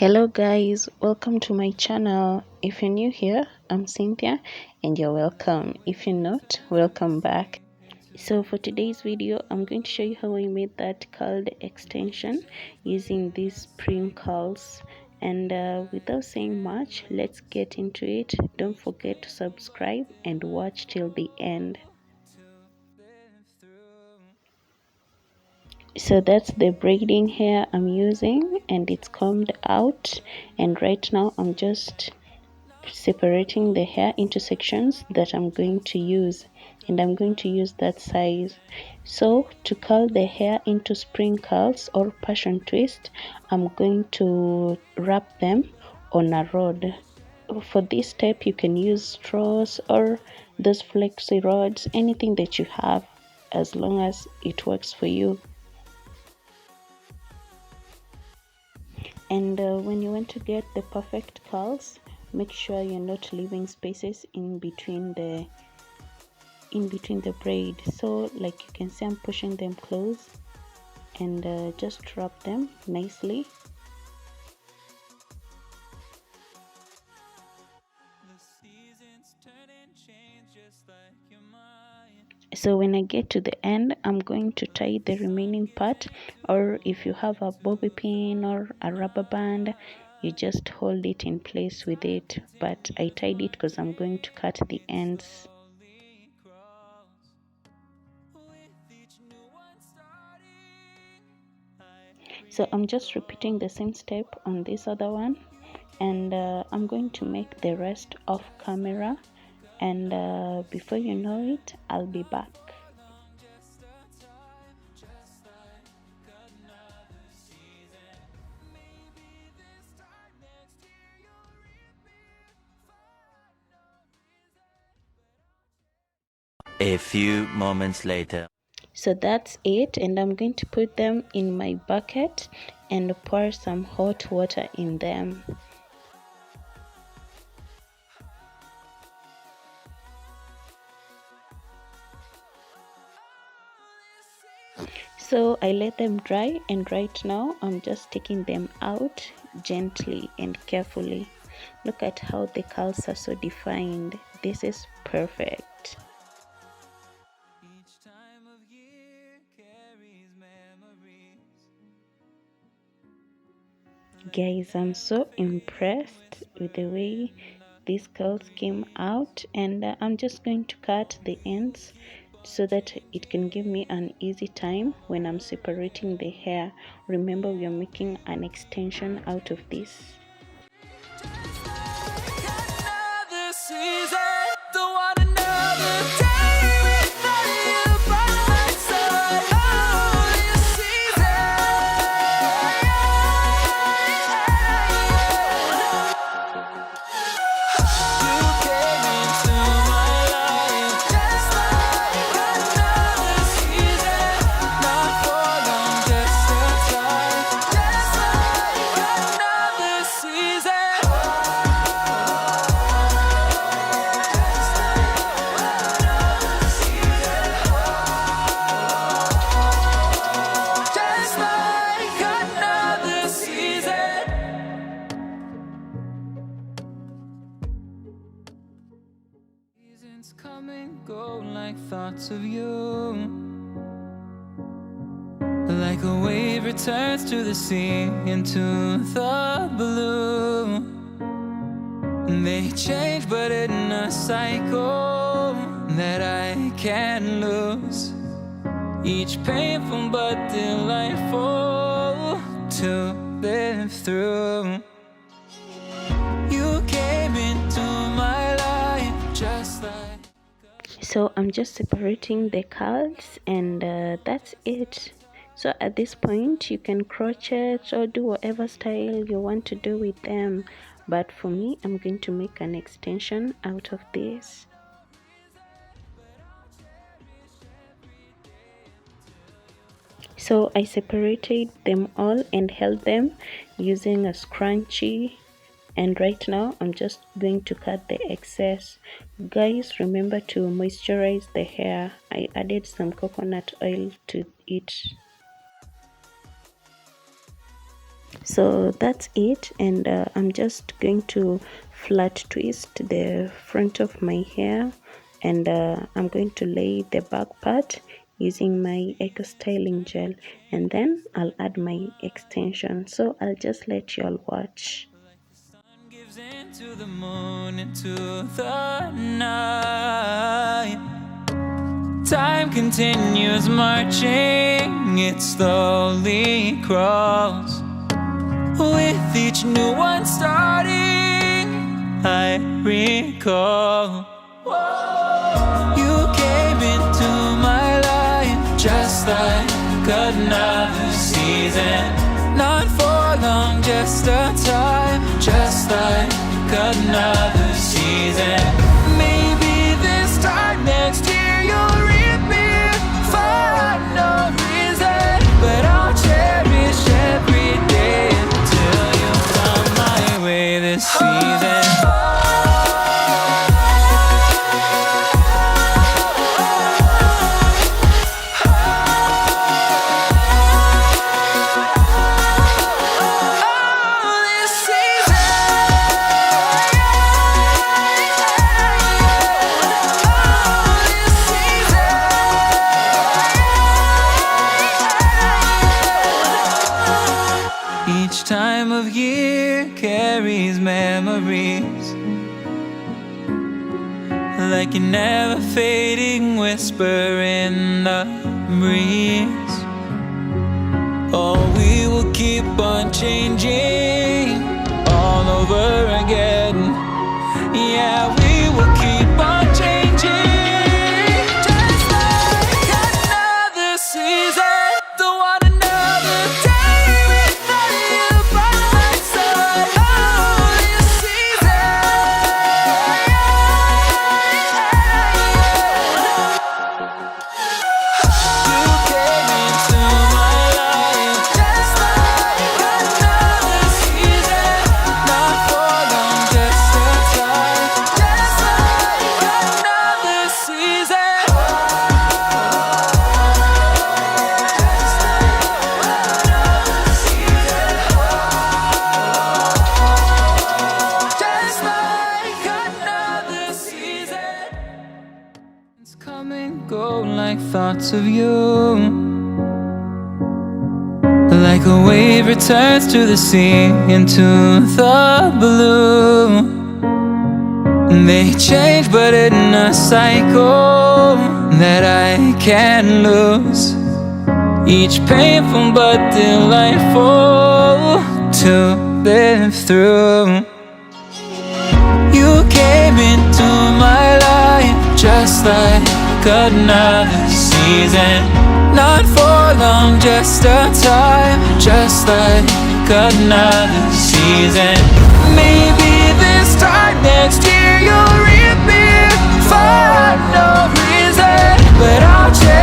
Hello guys, welcome to my channel. If you're new here, I'm Cynthia and you're welcome. If you're not, welcome back. So for today's video, I'm going to show you how I made that curled extension using these spring curls. And without saying much, let's get into it. Don't forget to subscribe and watch till the end. So that's the braiding hair I'm using, and it's combed out. And right now I'm just separating the hair into sections that I'm going to use, and I'm going to use that size. So to curl the hair into spring curls or passion twist, I'm going to wrap them on a rod. For this step you can use straws or those flexi rods, anything that you have, as long as it works for you. And when you want to get the perfect curls, make sure you're not leaving spaces in between the braid. So like you can see, I'm pushing them close and just wrap them nicely. So when I get to the end, I'm going to tie the remaining part, or if you have a bobby pin or a rubber band, you just hold it in place with it. But I tied it because I'm going to cut the ends. So I'm just repeating the same step on this other one, and I'm going to make the rest off camera, and before you know it, I'll be back. A few moments later. So that's it, and I'm going to put them in my bucket and pour some hot water in them. So I let them dry, and right now I'm just taking them out gently and carefully. Look at how the curls are so defined. This is perfect. Guys, I'm so impressed with the way these curls came out, and I'm just going to cut the ends so that it can give me an easy time when I'm separating the hair. Remember, we are making an extension out of this. Come and go like thoughts of you, like a wave returns to the sea, into the blue. They change but in a cycle that I can't lose, each painful but delightful to live through. You came into my life just like. So I'm just separating the curls, and that's it. So at this point you can crochet or do whatever style you want to do with them, but for me, I'm going to make an extension out of this. So I separated them all and held them using a scrunchie, and right now I'm just going to cut the excess. Guys, remember to moisturize the hair. I added some coconut oil to it. So that's it, and I'm just going to flat twist the front of my hair, and I'm going to lay the back part using my eco styling gel, and then I'll add my extension. So I'll just let you all watch. Sun gives into the moon, into the night. Time continues marching, it slowly crawls. With each new one starting, I recall you came into my life just like another season. Not for long, just a time, just like another season. Maybe this time next year you'll reappear for no reason, but I'll cherish every day until you come my way this season. Each time of year carries memories, like a never fading whisper in the breeze. Oh, we will keep on changing all over again. Yeah, we will keep on changing, just like another season. Don't want another day without you by my side. Oh, this season. You came into my life just like another season. Not for long, just a time, just like another season. Just like another season. It's come and go like thoughts of you. Like a wave returns to the sea, into the blue. They change but in a cycle that I can't lose. Each painful but delightful to live through. You came into my life just like another season. Not for long, just a time, just like another season. Maybe this time next year you'll reappear for no reason, but I'll change.